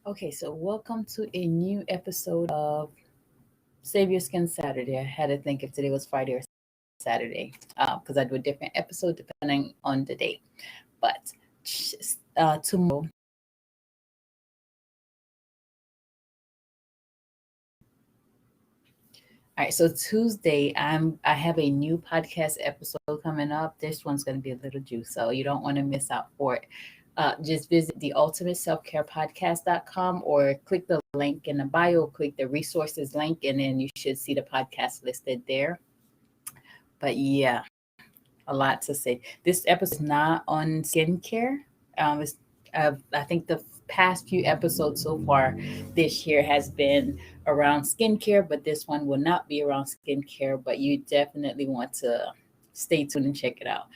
Okay, so welcome to a new episode of Save Your Skin Saturday. I had to think if today was Friday or Saturday because I do a different episode depending on the day. But tomorrow, all right. So Tuesday, I have a new podcast episode coming up. This one's going to be a little juice, so you don't want to miss out for it. Just visit the ultimateselfcarepodcast.com or click the link in the bio, click the resources link, and then you should see the podcast listed there. But yeah, a lot to say. This episode is not on skincare. It's, I think the past few episodes so far this year has been around skincare, but this one will not be around skincare. But you definitely want to stay tuned and check it out.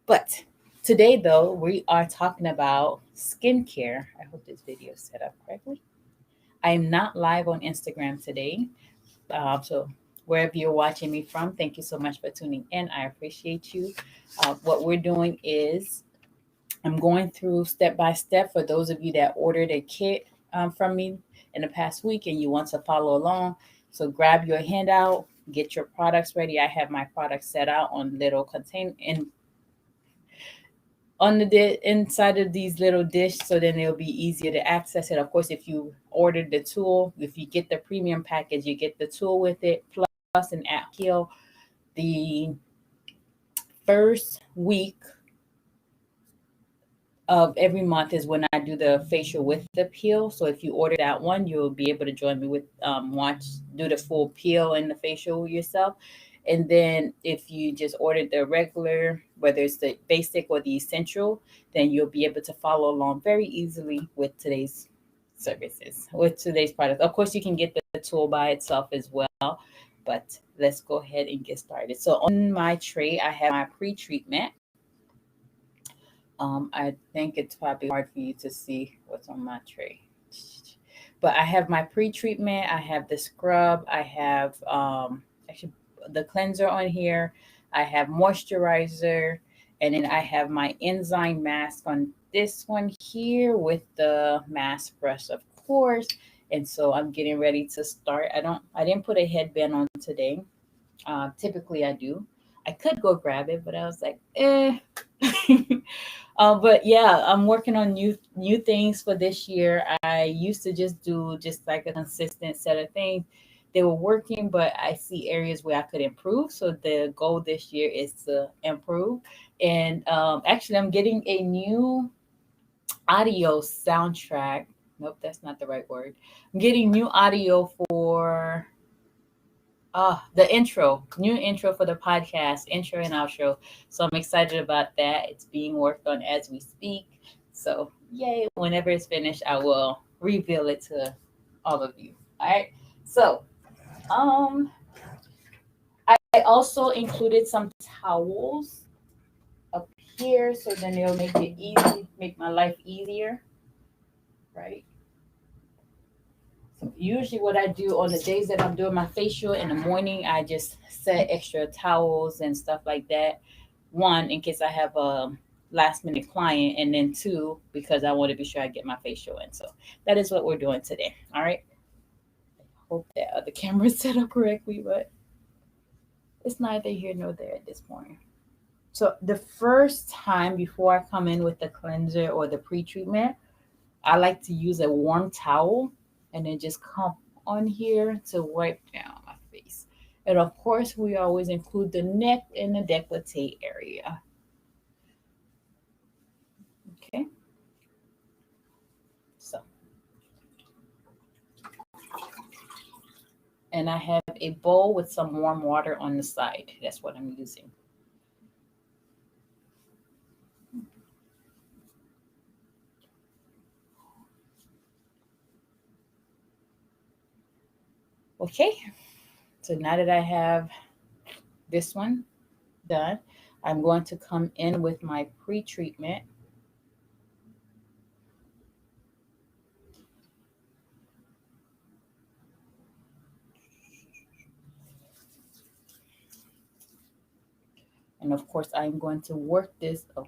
But today, though, we are talking about skincare. I hope this video is set up correctly. I am not live on Instagram today. So wherever you're watching me from, thank you so much for tuning in. I appreciate you. What we're doing is I'm going through step by step for those of you that ordered a kit from me in the past week and you want to follow along. So grab your handout, get your products ready. I have my products set out on little contain in on the inside of these little dish, so then it'll be easier to access it. Of course, if you ordered the tool, if you get the premium package, you get the tool with it plus an app peel. The first week of every month is when I do the facial with the peel. So if you order that one, you'll be able to join me with watch do the full peel and the facial yourself. And then if you just ordered the regular, whether it's the basic or the essential, then you'll be able to follow along very easily with today's services, with today's product. Of course, you can get the tool by itself as well, but let's go ahead and get started. So on my tray, I have my pre-treatment. I think it's probably hard for you to see what's on my tray. But I have my pre-treatment, I have the scrub, I have actually the cleanser on here, I have moisturizer, and then I have my enzyme mask on this one here with the mask brush, of course. And so I'm getting ready to start. I didn't put a headband on today. Typically I do. I could go grab it, but I was like, eh. But yeah, I'm working on new things for this year. I used to just do just like a consistent set of things. They were working, but I see areas where I could improve. So the goal this year is to improve. And actually, I'm getting a new audio soundtrack. Nope, that's not the right word. I'm getting new audio for the new intro for the podcast, intro and outro. So I'm excited about that. It's being worked on as we speak. So yay! Whenever it's finished, I will reveal it to all of you. All right. So um, I also included some towels up here, so then it'll make it easy, make my life easier. Right. So usually what I do on the days that I'm doing my facial in the morning, I just set extra towels and stuff like that. One, in case I have a last minute client, and then two, because I want to be sure I get my facial in. So that is what we're doing today. All right. I hope that the camera is set up correctly, but it's neither here nor there at this point. So the first time before I come in with the cleanser or the pre-treatment, I like to use a warm towel and then just come on here to wipe down my face. And of course, we always include the neck and the décolleté area. Okay, so, and I have a bowl with some warm water on the side. That's what I'm using. Okay, so now that I have this one done, I'm going to come in with my pre-treatment. And of course, I'm going to work this. Oh,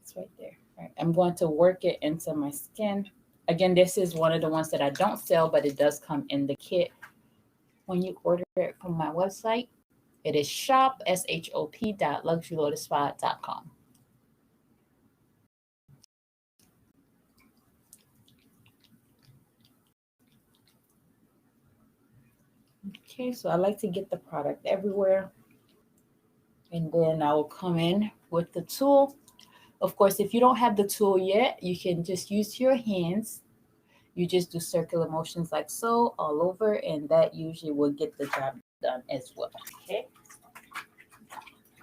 it's right there. Right, I'm going to work it into my skin. Again, this is one of the ones that I don't sell, but it does come in the kit when you order it from my website. It is shop.luxurylotusspa.com. Okay, so I like to get the product everywhere. And then I will come in with the tool. Of course, if you don't have the tool yet, you can just use your hands. You just do circular motions like so all over, and that usually will get the job done as well. Okay.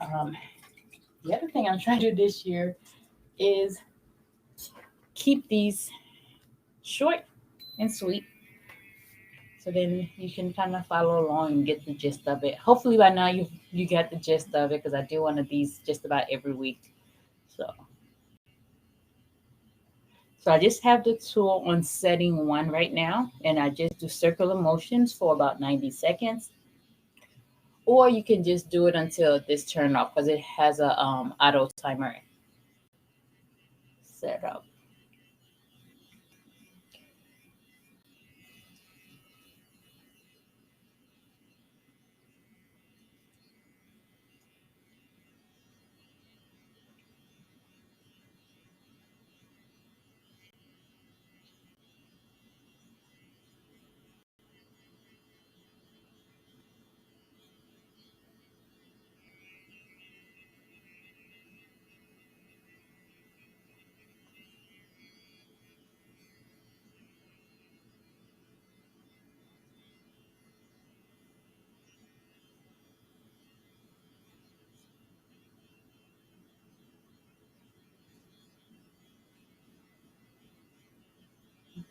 Um, the other thing I'm trying to do this year is keep these short and sweet. So then you can kind of follow along and get the gist of it. Hopefully by now you got the gist of it because I do one of these just about every week. So I just have the tool on setting 1 right now, and I just do circular motions for about 90 seconds. Or you can just do it until this turn off because it has a auto timer set up.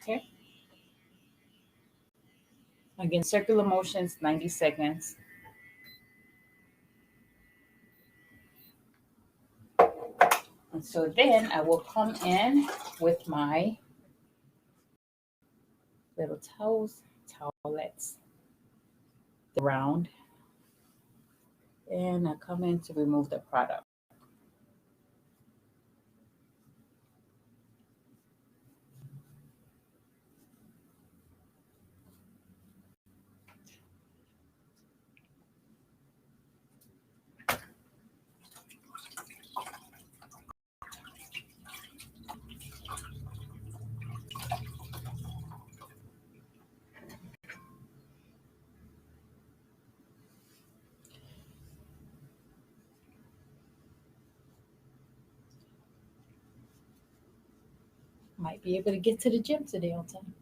Okay. Again, circular motions, 90 seconds. And so then I will come in with my little towelettes, the round, and I come in to remove the product. Might be able to get to the gym today on time.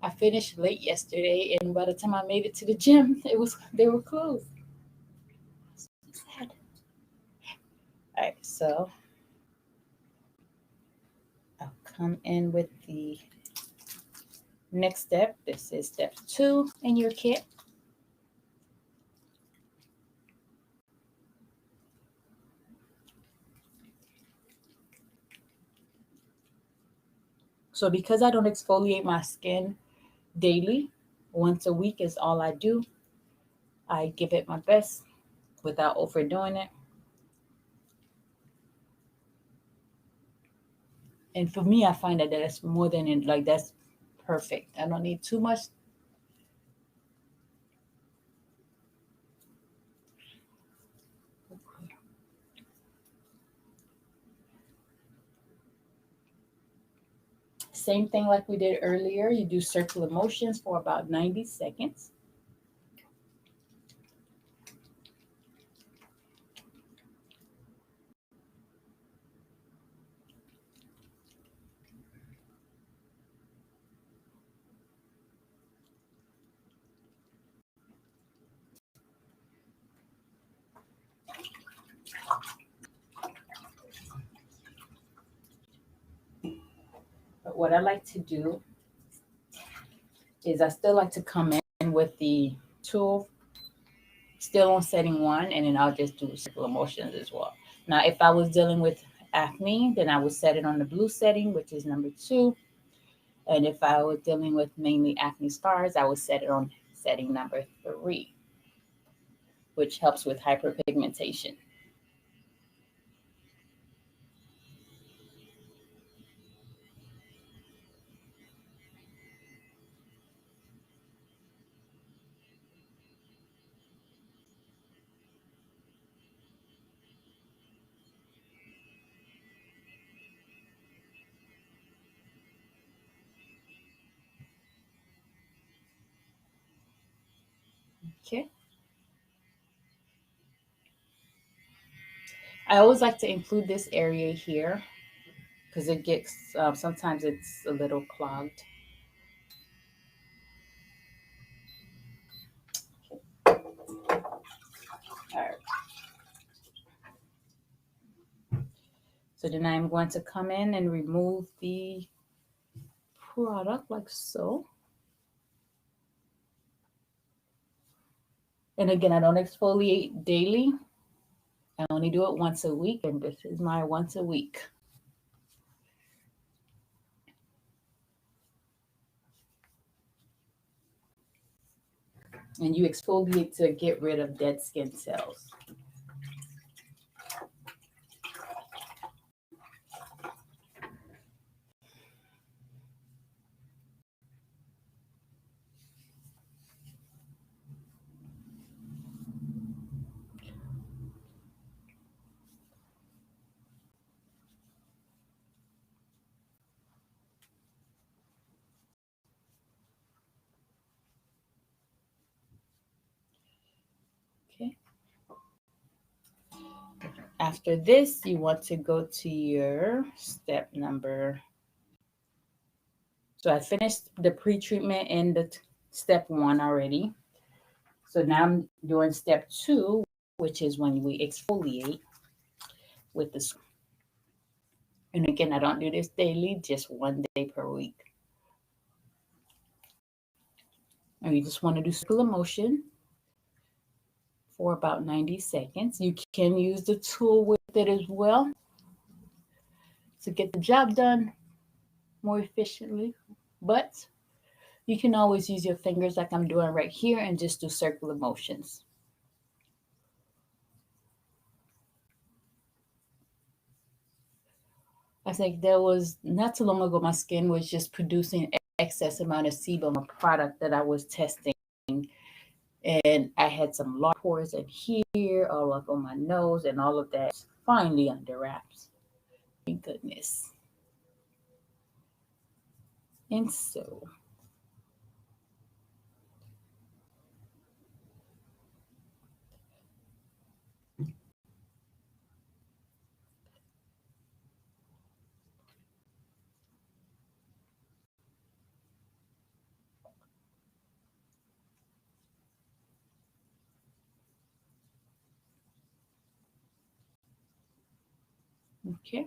I finished late yesterday, and by the time I made it to the gym, they were closed. Sad. All right, so I'll come in with the next step. This is step 2 in your kit. So because I don't exfoliate my skin daily, once a week is all I do. I give it my best without overdoing it. And for me, I find that that's more than like that's perfect. I don't need too much. Same thing like we did earlier. You do circular motions for about 90 seconds. But what I like to do is I still like to come in with the tool still on setting 1, and then I'll just do circular motions as well. Now, if I was dealing with acne, then I would set it on the blue setting, which is number 2. And if I was dealing with mainly acne scars, I would set it on setting number 3, which helps with hyperpigmentation. Okay. I always like to include this area here because it gets, sometimes it's a little clogged. All right. So then I'm going to come in and remove the product like so. And again, I don't exfoliate daily. I only do it once a week, and this is my once a week. And you exfoliate to get rid of dead skin cells. Okay. After this, you want to go to your step number. So I finished the pre-treatment in the step 1 already. So now I'm doing step 2, which is when we exfoliate with the. And again, I don't do this daily, just 1 day per week. And you just want to do circular motion for about 90 seconds. You can use the tool with it as well to get the job done more efficiently. But you can always use your fingers like I'm doing right here and just do circular motions. I think there was not too long ago, my skin was just producing excess amount of sebum, a product that I was testing. And I had some large pores in here, all up on my nose, and all of that finally under wraps. Thank goodness. And so, okay.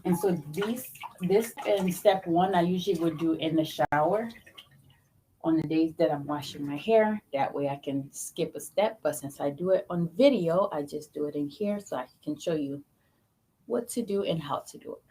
And so this in step 1, I usually would do in the shower on the days that I'm washing my hair. That way I can skip a step. But since I do it on video, I just do it in here so I can show you what to do and how to do it.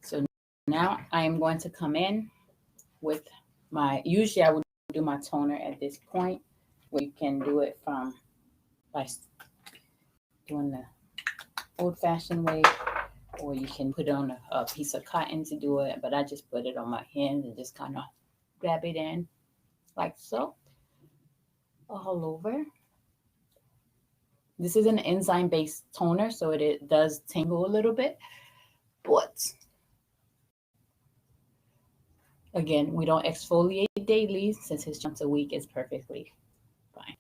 So now I'm going to come in with usually I would do my toner at this point, where you can do it from by doing the old fashioned way, or you can put it on a piece of cotton to do it. But I just put it on my hands and just kind of grab it in like so, all over. This is an enzyme based toner, so it does tingle a little bit, but again, we don't exfoliate daily. Since it's once a week, is perfectly fine.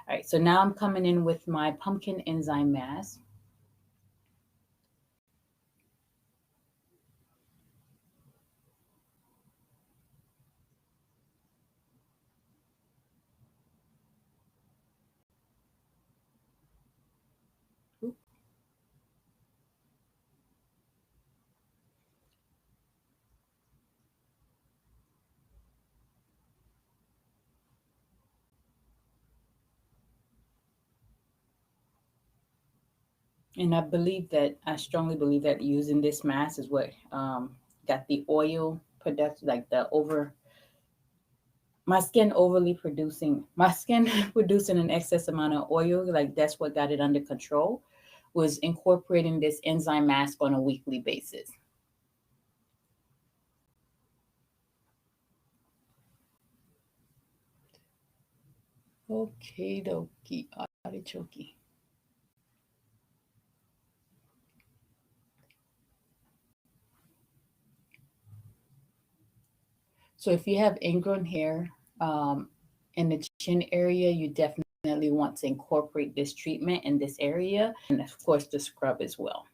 All right, so now I'm coming in with my pumpkin enzyme mask. And I strongly believe that using this mask is what got the oil production, like the over my skin producing an excess amount of oil, like that's what got it under control, was incorporating this enzyme mask on a weekly basis. Okay, dokie, artichoke. So if you have ingrown hair in the chin area, you definitely want to incorporate this treatment in this area, and of course the scrub as well.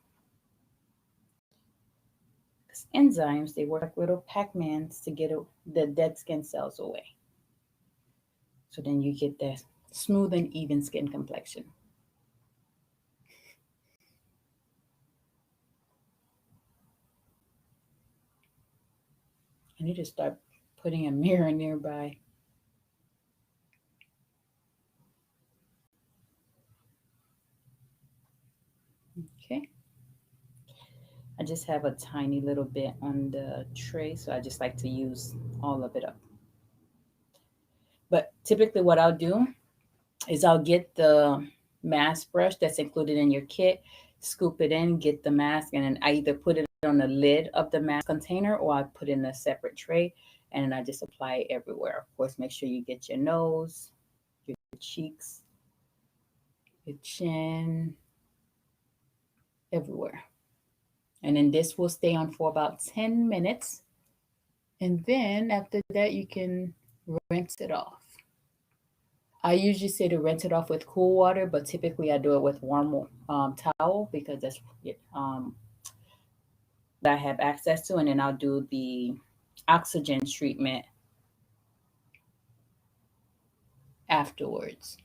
Enzymes, they work like little Pac-Mans to get the dead skin cells away. So then you get that smooth and even skin complexion. I need to start putting a mirror nearby. Okay. I just have a tiny little bit on the tray, so I just like to use all of it up. But typically, what I'll do is I'll get the mask brush that's included in your kit, scoop it in, get the mask, and then I either put it on the lid of the mask container or I put it in a separate tray and then I just apply it everywhere. Of course, make sure you get your nose, your cheeks, your chin, everywhere. And then this will stay on for about 10 minutes. And then after that, you can rinse it off. I usually say to rinse it off with cool water, but typically I do it with warm towel because that's um, that I have access to. And then I'll do the oxygen treatment afterwards.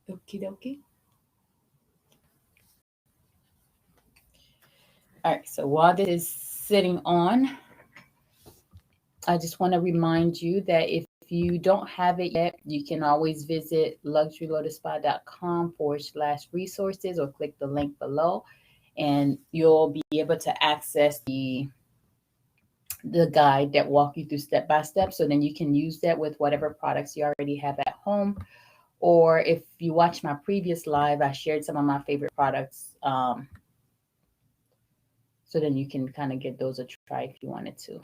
Okie dokie. All right, so while this is sitting on, I just want to remind you that if you don't have it yet, you can always visit luxurylotusspa.com/resources or click the link below, and you'll be able to access the guide that walk you through step by step. So then you can use that with whatever products you already have at home. Or if you watch my previous live, I shared some of my favorite products. So then you can kind of get those a try if you wanted to.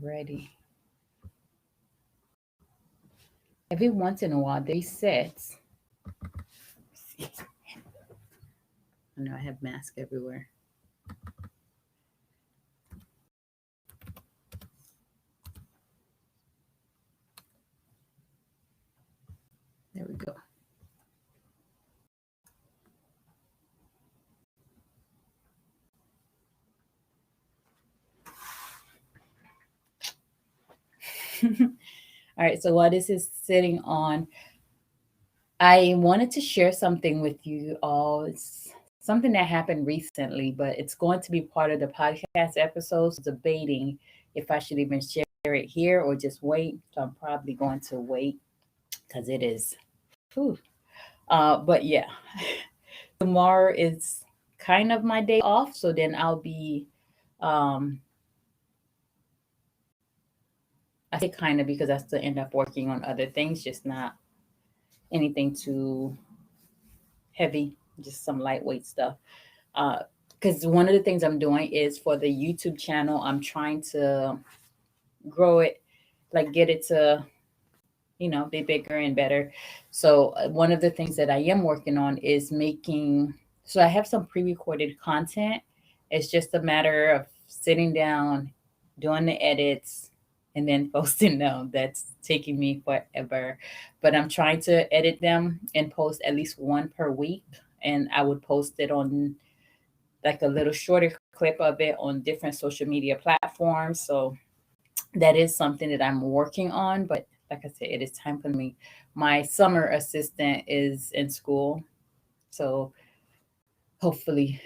Alrighty. Every once in a while, they sets. I know I have masks everywhere. There we go. All right, so while this is sitting on, I wanted to share something with you all. It's something that happened recently, but it's going to be part of the podcast episodes, debating if I should even share it here or just wait. So I'm probably going to wait because it is. Whew. But yeah, tomorrow is kind of my day off. So then I'll be, um, I say kind of because I still end up working on other things, just not anything too heavy, just some lightweight stuff. Because one of the things I'm doing is for the YouTube channel, I'm trying to grow it, like get it to, be bigger and better. So one of the things that I am working on is making, so I have some pre-recorded content. It's just a matter of sitting down, doing the edits, and then posting them. That's taking me forever. But I'm trying to edit them and post at least one per week. And I would post it on like a little shorter clip of it on different social media platforms. So that is something that I'm working on. But like I said, it is time for me. My summer assistant is in school. So hopefully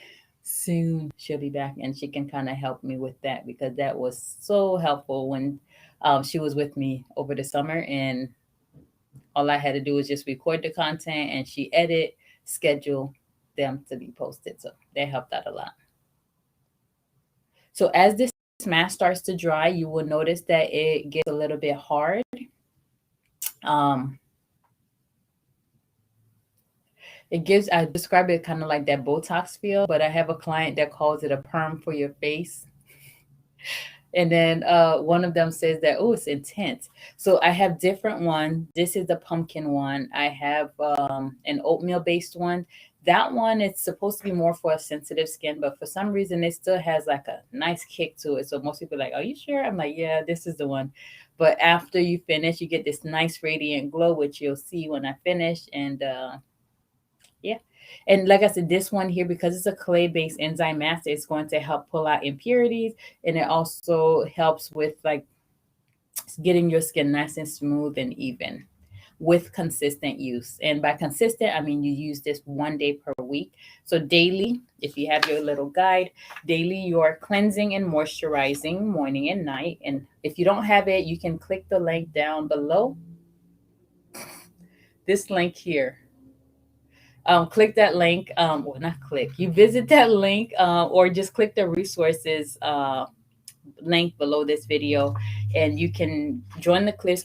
soon she'll be back and she can kind of help me with that, because that was so helpful when she was with me over the summer, and all I had to do was just record the content and she edit, schedule them to be posted. So that helped out a lot. So as this mask starts to dry, you will notice that it gets a little bit hard. Um, I describe it kind of like that Botox feel, but I have a client that calls it a perm for your face. And then one of them says that, oh, it's intense. So I have different one. This is the pumpkin one. I have an oatmeal based one. That one, it's supposed to be more for a sensitive skin, but for some reason it still has like a nice kick to it. So most people are like, are you sure? I'm like, yeah, this is the one. But after you finish, you get this nice radiant glow, which you'll see when I finish. And yeah. And like I said, this one here, because it's a clay-based enzyme mask, it's going to help pull out impurities, and it also helps with like getting your skin nice and smooth and even with consistent use. And by consistent, I mean you use this 1 day per week. So daily, if you have your little guide, daily you're cleansing and moisturizing morning and night. And if you don't have it, you can click the link down below. This link here, click that link, well, not click, you visit that link, or just click the resources link below this video, and you can join the clear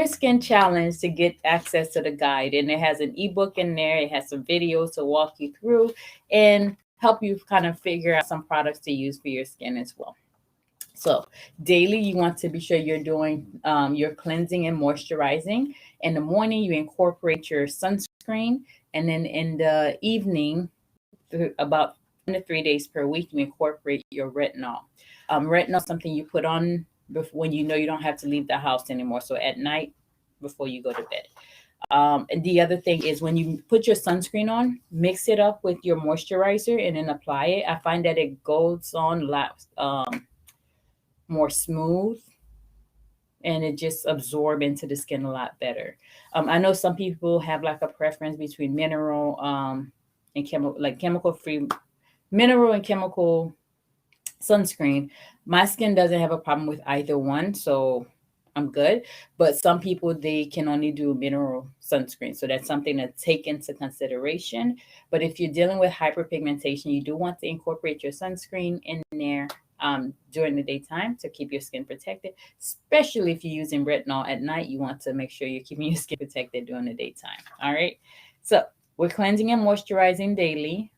skin challenge to get access to the guide. And it has an ebook in there, it has some videos to walk you through and help you kind of figure out some products to use for your skin as well. So daily, you want to be sure you're doing your cleansing and moisturizing. In the morning, you incorporate your sunscreen, and then in the evening, about 1 to 3 days per week, you incorporate your retinol. Retinol is something you put on when you know you don't have to leave the house anymore. So at night, before you go to bed. And the other thing is, when you put your sunscreen on, mix it up with your moisturizer and then apply it. I find that it goes on a lot more smooth, and it just absorb into the skin a lot better. I know some people have like a preference between mineral and chemical free, mineral and chemical sunscreen. My skin doesn't have a problem with either one, so I'm good. But some people, they can only do mineral sunscreen, so that's something to take into consideration. But if you're dealing with hyperpigmentation, you do want to incorporate your sunscreen in there during the daytime to keep your skin protected. Especially if you're using retinol at night, you want to make sure you're keeping your skin protected during the daytime. All right. So we're cleansing and moisturizing daily,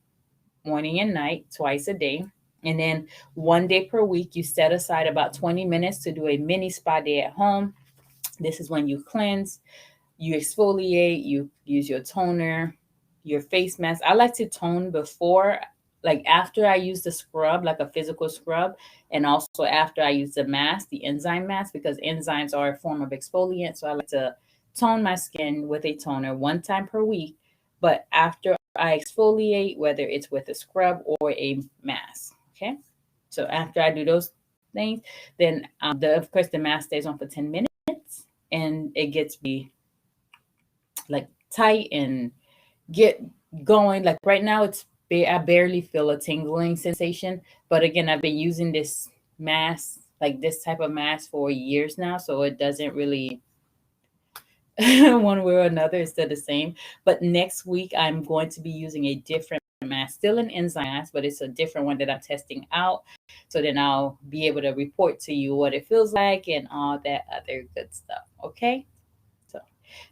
morning and night, twice a day. And then 1 day per week, you set aside about 20 minutes to do a mini spa day at home. This is when you cleanse, you exfoliate, you use your toner, your face mask. I like to tone before, like after I use the scrub, like a physical scrub, and also after I use the mask, the enzyme mask, because enzymes are a form of exfoliant. So I like to tone my skin with a toner 1 time per week. But after I exfoliate, whether it's with a scrub or a mask. Okay. So after I do those things, then of course the mask stays on for 10 minutes, and it gets be like tight and get going. Like right now, I barely feel a tingling sensation. But again, I've been using this mask, like this type of mask, for years now, so it doesn't really one way or another, it's still the same. But next week, I'm going to be using a different mask, still an enzyme mask, but it's a different one that I'm testing out. So then I'll be able to report to you what it feels like and all that other good stuff. Okay. So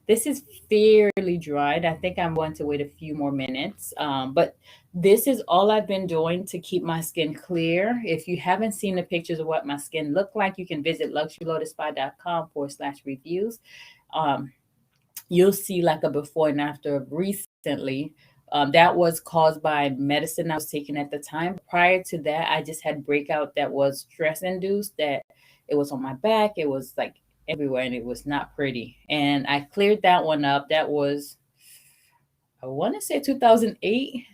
this is fairly dried. I think I'm going to wait a few more minutes. But this is all I've been doing to keep my skin clear. If you haven't seen the pictures of what my skin looked like, you can visit luxurylotusspa.com/reviews. You'll see like a before and after of recently. That was caused by medicine I was taking at the time. Prior to that, I just had breakout that was stress induced, that it was on my back. It was like everywhere, and it was not pretty. And I cleared that one up. That was, I want to say 2008.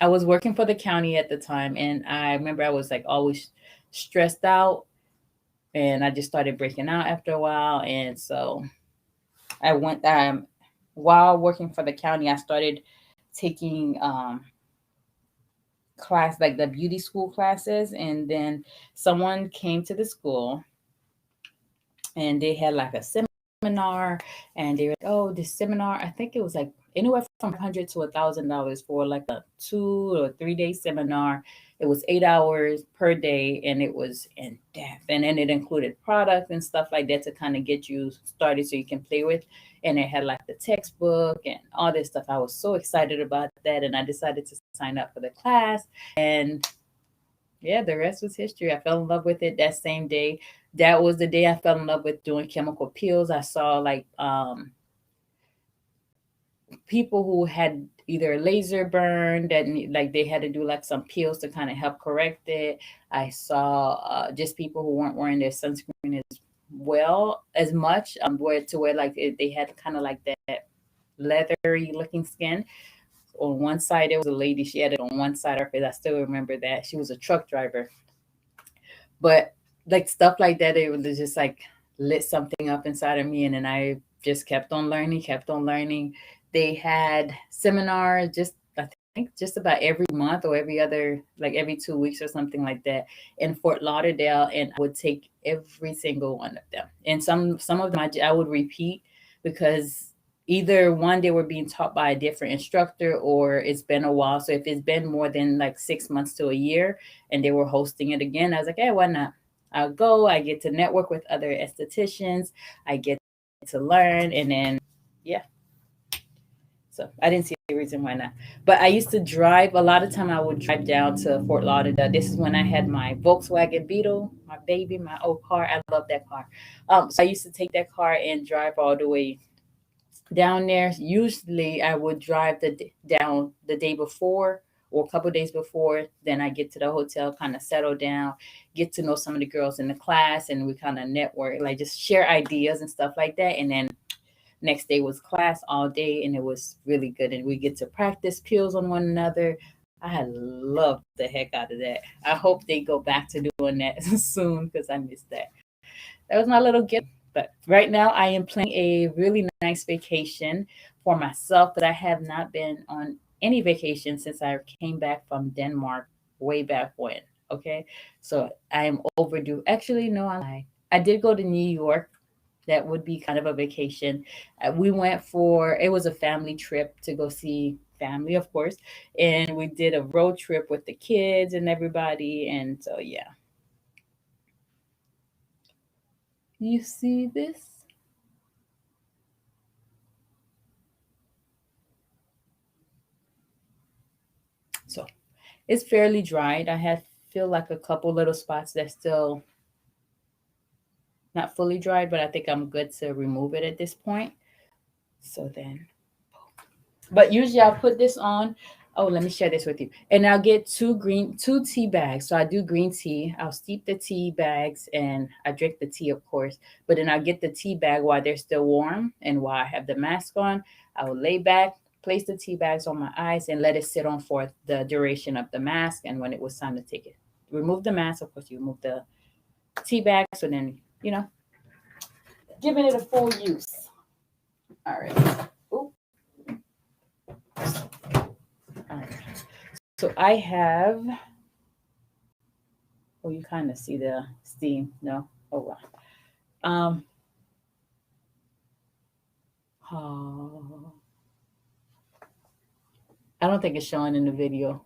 I was working for the county at the time, and I remember I was like always stressed out, and I just started breaking out after a while. And so I went while working for the county, I started taking class, like the beauty school classes. And then someone came to the school and they had like a seminar, and they were like, oh, this seminar, I think it was like anywhere from 100 to $1,000 for like a 2 or 3 day seminar. It was 8 hours per day, and it was in depth, and then it included products and stuff like that to kind of get you started so you can play with. And it had like the textbook and all this stuff. I was so excited about that, and I decided to sign up for the class. And yeah, the rest was history. I fell in love with it that same day. That was the day I fell in love with doing chemical peels. I saw like people who had either laser burn that like they had to do like some peels to kind of help correct it. I saw just people who weren't wearing their sunscreen as well as much, where to where like they had kind of like that leathery looking skin. On one side there was a lady, she had it on one side of her face. I still remember that. She was a truck driver. But like stuff like that, it was just like lit something up inside of me, and then I just kept on learning, kept on learning. They had seminars just, I think, just about every month or every other, like every 2 weeks or something like that, in Fort Lauderdale, and I would take every single one of them. And some of them I would repeat, because either one, they were being taught by a different instructor, or it's been a while. So if it's been more than like 6 months to a year and they were hosting it again, I was like, hey, why not? I'll go. I get to network with other estheticians. I get to learn. And then, yeah. So I didn't see a reason why not. But I used to drive. A lot of time I would drive down to Fort Lauderdale. This is when I had my Volkswagen Beetle, my baby, my old car. I love that car. So I used to take that car and drive all the way down there. Usually I would drive down the day before or a couple days before. Then I get to the hotel, kind of settle down, get to know some of the girls in the class, and we kind of network, like just share ideas and stuff like that. And then next day was class all day, and it was really good. And we get to practice peels on one another. I had loved the heck out of that. I hope they go back to doing that soon, because I missed that. That was my little gift. But right now, I am planning a really nice vacation for myself. But I have not been on any vacation since I came back from Denmark way back when. Okay, so I am overdue. Actually, no, I did go to New York. That would be kind of a vacation. We went for, it was a family trip to go see family, of course, and we did a road trip with the kids and everybody. And so, yeah, you see this? So it's fairly dried. I have feel like a couple little spots that's still not fully dried, but I think I'm good to remove it at this point. So then, but usually I'll put this on. Oh, let me share this with you. And I'll get two tea bags. So I do green tea. I'll steep the tea bags and I drink the tea, of course. But then I'll get the tea bag while they're still warm and while I have the mask on. I will lay back, place the tea bags on my eyes, and let it sit on for the duration of the mask. And when it was time to take it, remove the mask. Of course, you remove the tea bag. So then, giving it a full use. All right. Ooh. All right. So I have, oh, you kind of see the steam. No? Oh, wow. Oh, I don't think it's showing in the video.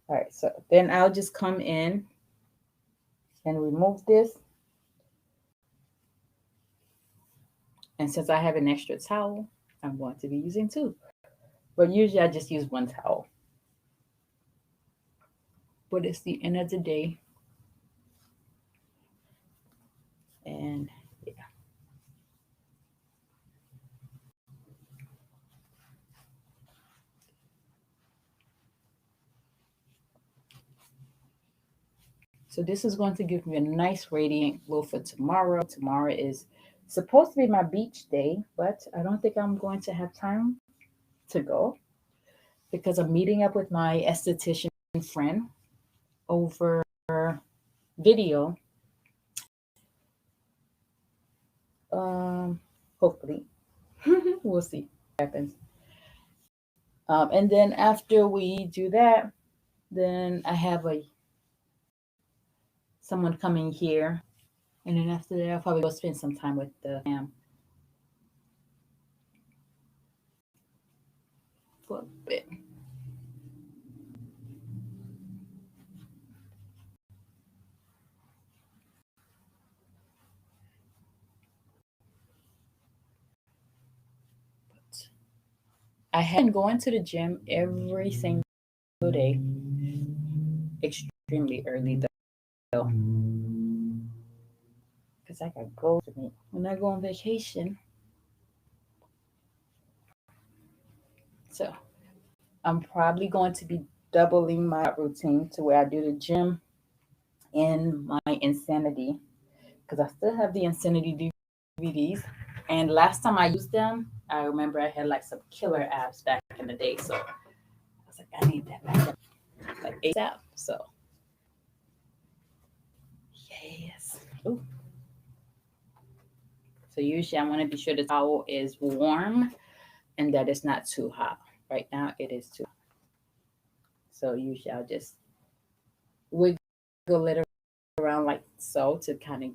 All right, so then I'll just come in and remove this. And since I have an extra towel, I'm going to be using two. But usually I just use one towel. But it's the end of the day. And yeah. So this is going to give me a nice radiant glow for tomorrow. Tomorrow is supposed to be my beach day, but I don't think I'm going to have time to go because I'm meeting up with my esthetician friend over video. Hopefully, we'll see what happens. And then after we do that, then I have a someone coming here, and then after that, I'll probably go spend some time with the for a bit. I have been going to the gym every single day, extremely early though, because I got goals to meet. When I go on vacation, so I'm probably going to be doubling my routine to where I do the gym and my insanity, because I still have the insanity DVDs. And last time I used them, I remember I had like some killer abs back in the day. So I was like, I need that back like ASAP. So yes. Ooh. So usually I want to be sure the towel is warm and that it's not too hot. Right now it is too hot. So usually I'll just wiggle it around like so to kind of,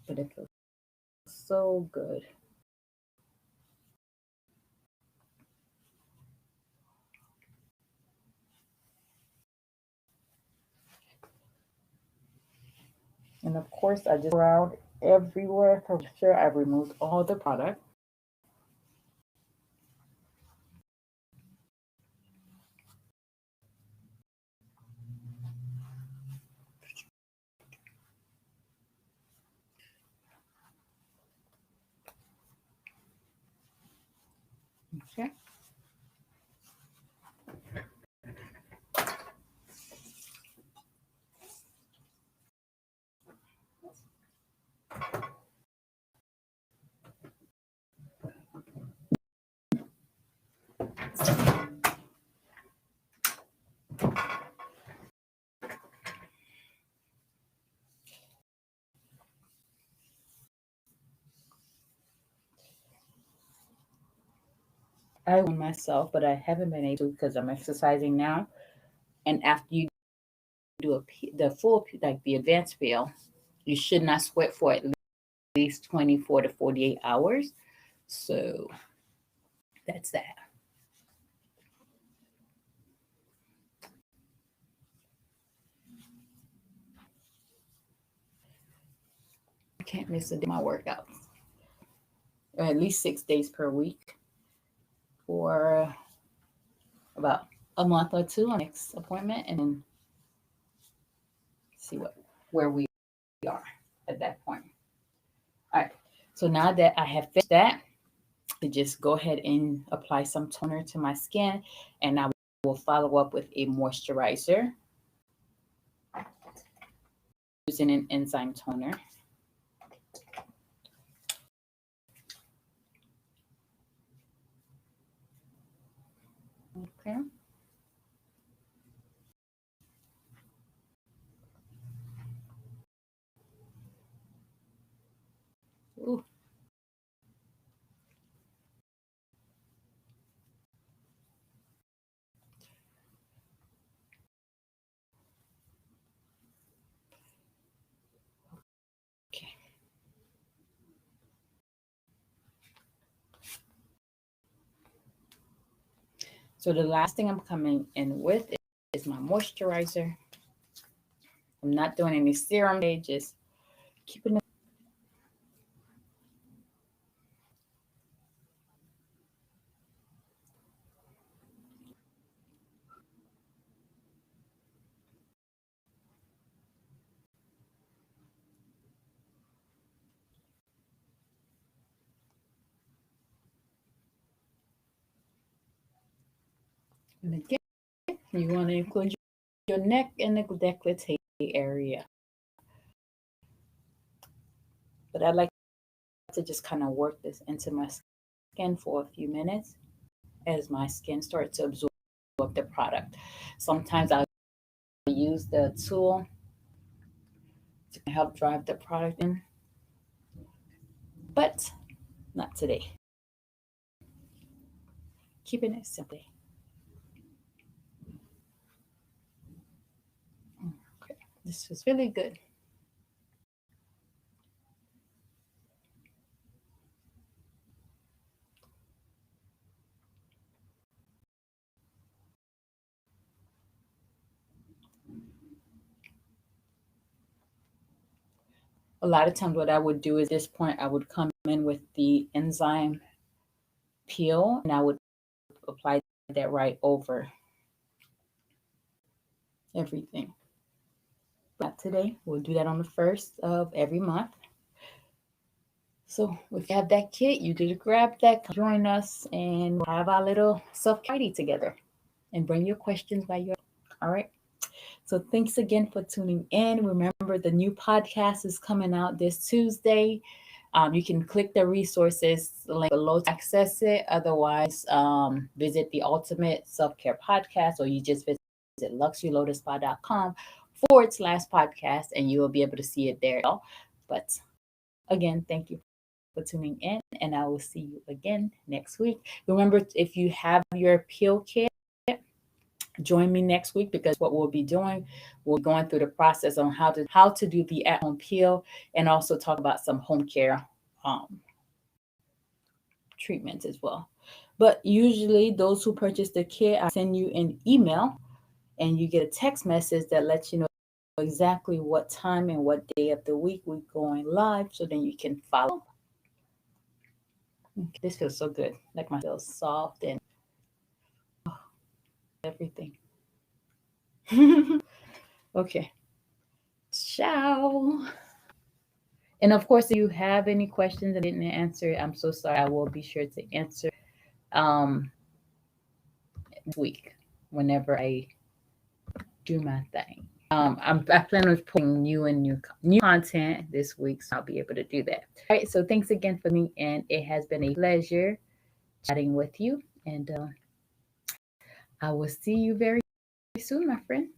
but it feels so good. And of course I just around everywhere to make sure I removed all the product. Okay. I want myself, but I haven't been able to because I'm exercising now. And after you do the full, like the advanced peel, you should not sweat for at least 24 to 48 hours. So that's that. I can't miss a day of my workouts. Or at least 6 days per week for about a month or two on next appointment, and then see where we are at that point. All right. So now that I have finished that, to just go ahead and apply some toner to my skin, and I will follow up with a moisturizer using an enzyme toner. Okay. Ooh. Okay. So the last thing I'm coming in with is my moisturizer. I'm not doing any serum today, just keeping it. And again, you want to include your neck and the décolleté area. But I like to just kind of work this into my skin for a few minutes as my skin starts to absorb the product. Sometimes I'll use the tool to help drive the product in. but not today. Keeping it simple. Okay, this was really good. A lot of times what I would do at this point, I would come in with the enzyme peel and I would apply that right over everything. But today, we'll do that on the first of every month. So if you have that kit, you just grab that, join us, and we'll have our little self-care together. And bring your questions by your. All right. So thanks again for tuning in. Remember, the new podcast is coming out this Tuesday. You can click the resources link below to access it. Otherwise, visit the Ultimate Self-Care Podcast, or you just visit luxurylotusspa.com/podcast, and you will be able to see it there. But again, thank you for tuning in, and I will see you again next week. Remember, if you have your peel kit, join me next week, because what we'll be doing, we'll be going through the process on how to do the at-home peel, and also talk about some home care treatments as well. But usually those who purchase the kit, I send you an email and you get a text message that lets you know exactly what time and what day of the week we're going live, so then you can follow. Okay, this feels so good. Like my feels soft and everything. Okay. Ciao. And of course, if you have any questions I didn't answer, I'm so sorry. I will be sure to answer this week whenever I do my thing. I plan on putting new content this week, so I'll be able to do that. All right. So thanks again for me, and it has been a pleasure chatting with you. And I will see you very soon, my friend.